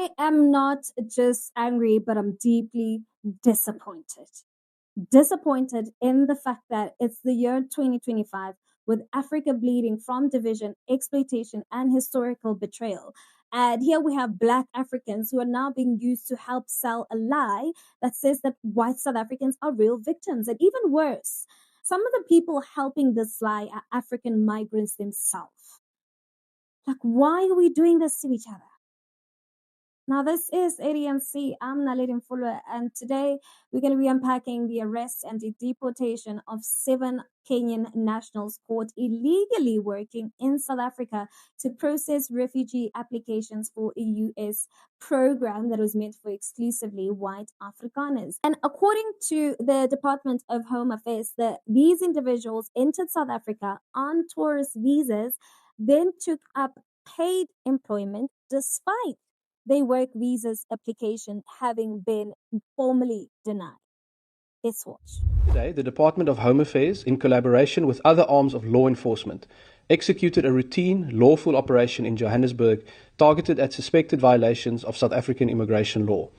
I am not just angry, but I'm deeply disappointed. Disappointed in the fact that it's the year 2025 with Africa bleeding from division, exploitation, and historical betrayal. And here we have Black Africans who are now being used to help sell a lie that says that white South Africans are real victims. And even worse, some of the people helping this lie are African migrants themselves. Like, why are we doing this to each other? Now, this is ADNC. I'm Naledi Mfoloe, and today we're going to be unpacking the arrest and the deportation of 7 Kenyan nationals caught illegally working in South Africa to process refugee applications for a U.S. program that was meant for exclusively white Afrikaners. And according to the Department of Home Affairs, these individuals entered South Africa on tourist visas, then took up paid employment despite their work visas application having been formally denied. Let's watch. Today, the Department of Home Affairs, in collaboration with other arms of law enforcement, executed a routine lawful operation in Johannesburg targeted at suspected violations of South African immigration law.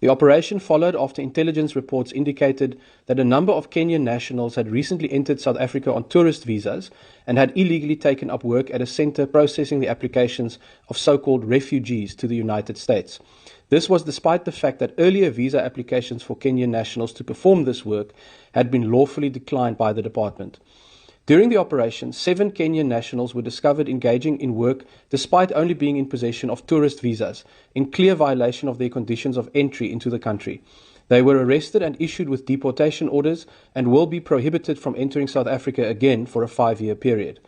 The operation followed after intelligence reports indicated that a number of Kenyan nationals had recently entered South Africa on tourist visas and had illegally taken up work at a center processing the applications of so-called refugees to the United States. This was despite the fact that earlier visa applications for Kenyan nationals to perform this work had been lawfully declined by the department. During the operation, 7 Kenyan nationals were discovered engaging in work despite only being in possession of tourist visas, in clear violation of their conditions of entry into the country. They were arrested and issued with deportation orders and will be prohibited from entering South Africa again for a 5-year period.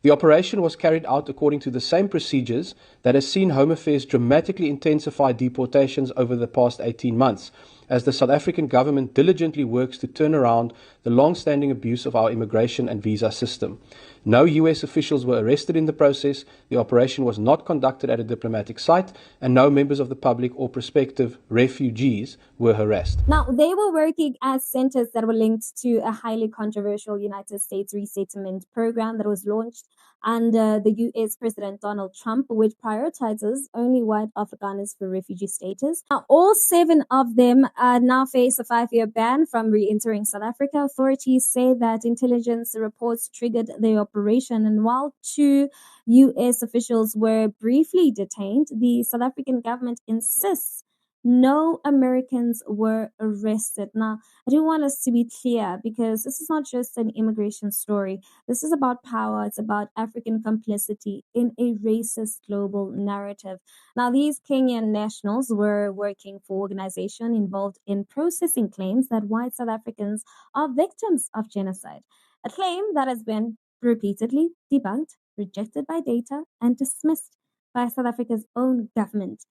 The operation was carried out according to the same procedures that has seen Home Affairs dramatically intensify deportations over the past 18 months, as the South African government diligently works to turn around the long-standing abuse of our immigration and visa system. No US officials were arrested in the process, the operation was not conducted at a diplomatic site, and no members of the public or prospective refugees were harassed. Now, they were working at centers that were linked to a highly controversial United States resettlement program that was launched under the US President Donald Trump, which prioritizes only white Afrikaners for refugee status. Now, all 7 of them now face a 5-year ban from re-entering South Africa. Authorities say that intelligence reports triggered the operation, and while 2 US officials were briefly detained, the South African government insists no Americans were arrested. Now, I do want us to be clear, because this is not just an immigration story. This is about power. It's about African complicity in a racist global narrative. Now, these Kenyan nationals were working for organization involved in processing claims that white South Africans are victims of genocide, a claim that has been repeatedly debunked, rejected by data, and dismissed by South Africa's own government.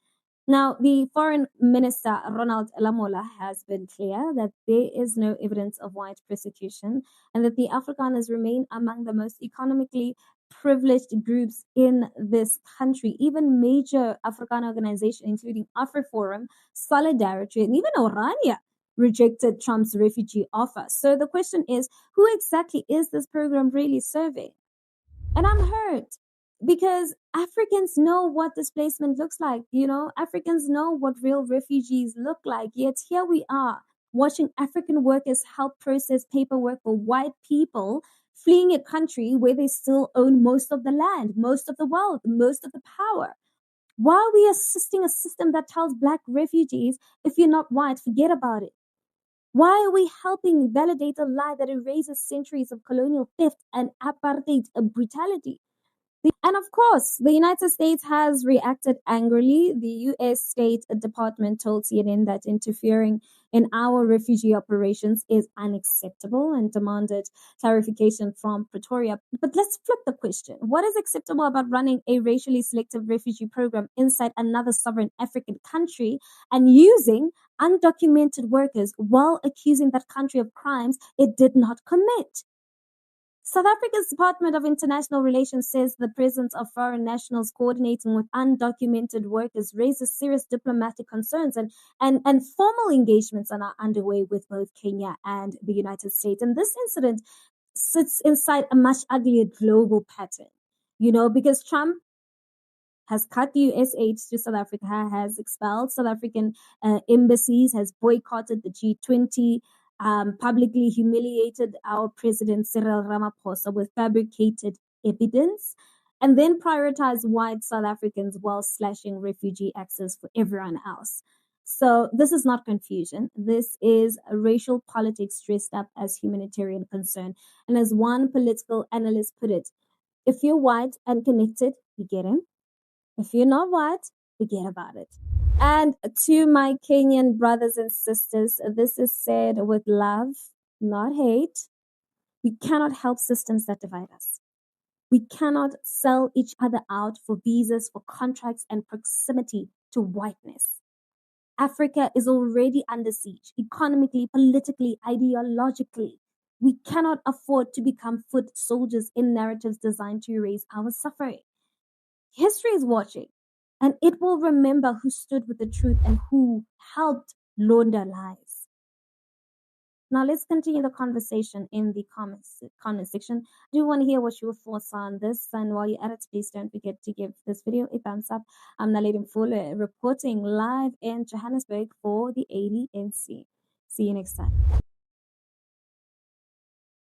Now, the Foreign Minister, Ronald Lamola, has been clear that there is no evidence of white persecution and that the Afrikaners remain among the most economically privileged groups in this country. Even major Afrikaner organizations, including AfriForum, Solidarity, and even Orania, rejected Trump's refugee offer. So the question is, who exactly is this program really serving? And I'm hurt, because Africans know what displacement looks like. Africans know what real refugees look like. Yet here we are watching African workers help process paperwork for white people fleeing a country where they still own most of the land, most of the wealth, most of the power. While we are assisting a system that tells Black refugees, if you're not white, forget about it. Why are we helping validate a lie that erases centuries of colonial theft and apartheid brutality? And of course, the United States has reacted angrily. The US State Department told CNN that interfering in our refugee operations is unacceptable and demanded clarification from Pretoria. But let's flip the question. What is acceptable about running a racially selective refugee program inside another sovereign African country and using undocumented workers while accusing that country of crimes it did not commit? South Africa's Department of International Relations says the presence of foreign nationals coordinating with undocumented workers raises serious diplomatic concerns, and formal engagements are now underway with both Kenya and the United States. And this incident sits inside a much uglier global pattern, because Trump has cut the US aid to South Africa, has expelled South African embassies, has boycotted the G20, publicly humiliated our president Cyril Ramaphosa with fabricated evidence, and then prioritized white South Africans while slashing refugee access for everyone else. So this is not confusion. This is racial politics dressed up as humanitarian concern. And as one political analyst put it, if you're white and connected, you get him. If you're not white, forget about it. And to my Kenyan brothers and sisters, this is said with love, not hate. We cannot help systems that divide us. We cannot sell each other out for visas, for contracts, and proximity to whiteness. Africa is already under siege, economically, politically, ideologically. We cannot afford to become foot soldiers in narratives designed to erase our suffering. History is watching, and it will remember who stood with the truth and who helped launder lies. Now let's continue the conversation in the comment section. I do want to hear what your thoughts are on this, and while you're at it, please don't forget to give this video a thumbs up. I'm Naledi Mfoloe, reporting live in Johannesburg for the ADNC. See you next time.